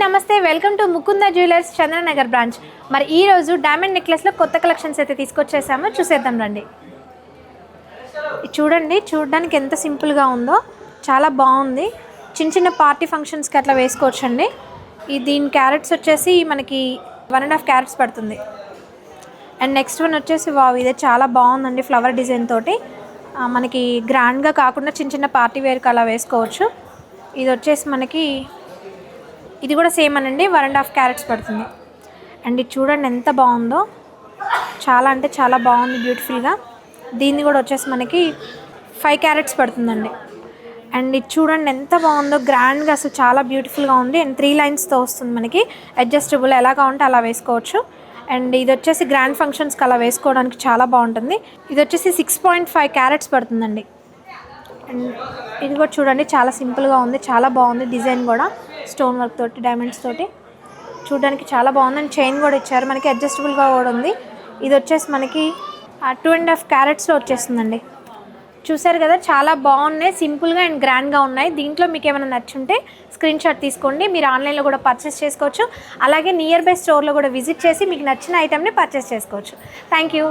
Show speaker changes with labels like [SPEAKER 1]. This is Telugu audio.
[SPEAKER 1] నమస్తే, welcome to Mukunda jewellers Chandranagar branch. మరి ఈ రోజు డైమండ్ నెక్లెస్లో కొత్త కలెక్షన్స్ అయితే తీసుకొచ్చేసామో చూసేద్దాం రండి. చూడండి, చూడడానికి ఎంత సింపుల్గా ఉందో, చాలా బాగుంది. చిన్న చిన్న పార్టీ ఫంక్షన్స్కి అట్లా వేసుకోవచ్చండి. దీని క్యారెట్స్ వచ్చేసి మనకి 1.5 క్యారెట్స్ పడుతుంది. అండ్ నెక్స్ట్ వన్ వచ్చేసి వావ్, ఇదే చాలా బాగుందండి. ఫ్లవర్ డిజైన్ తోటి మనకి గ్రాండ్గా కాకుండా చిన్న చిన్న పార్టీ వేర్కి అలా వేసుకోవచ్చు. ఇది వచ్చేసి మనకి ఇది కూడా సేమ్ అనండి, 1.5 క్యారెట్స్ పడుతుంది. అండ్ ఇది చూడండి ఎంత బాగుందో, చాలా అంటే చాలా బాగుంది, బ్యూటిఫుల్గా. దీన్ని కూడా వచ్చేసి మనకి 5 క్యారెట్స్ పడుతుందండి. అండ్ ఇది చూడండి ఎంత బాగుందో, గ్రాండ్గా అసలు చాలా బ్యూటిఫుల్గా ఉంది. అండ్ 3 లైన్స్తో వస్తుంది మనకి, అడ్జస్టబుల్, ఎలాగా ఉంటే అలా వేసుకోవచ్చు. అండ్ ఇది వచ్చేసి గ్రాండ్ ఫంక్షన్స్కి అలా వేసుకోవడానికి చాలా బాగుంటుంది. ఇది వచ్చేసి 6.5 క్యారెట్స్ పడుతుందండి. అండ్ ఇది కూడా చూడండి చాలా సింపుల్గా ఉంది, చాలా బాగుంది. డిజైన్ కూడా స్టోన్ వర్క్ తోటి, డైమండ్స్ తోటి చూడడానికి చాలా బాగుంది. అండ్ చైన్ కూడా ఇచ్చారు మనకి, అడ్జస్టబుల్గా కూడా ఉంది. ఇది వచ్చేసి మనకి 2.5 క్యారెట్స్లో వచ్చేస్తుందండి. చూసారు కదా, చాలా బాగున్నాయి, సింపుల్గా అండ్ గ్రాండ్గా ఉన్నాయి. దీంట్లో మీకు ఏమైనా నచ్చుంటే స్క్రీన్ షాట్ తీసుకోండి. మీరు ఆన్లైన్లో కూడా పర్చేస్ చేసుకోవచ్చు. అలాగే నియర్ బై స్టోర్లో కూడా విజిట్ చేసి మీకు నచ్చిన ఐటెంని పర్చేస్ చేసుకోవచ్చు. Thank you.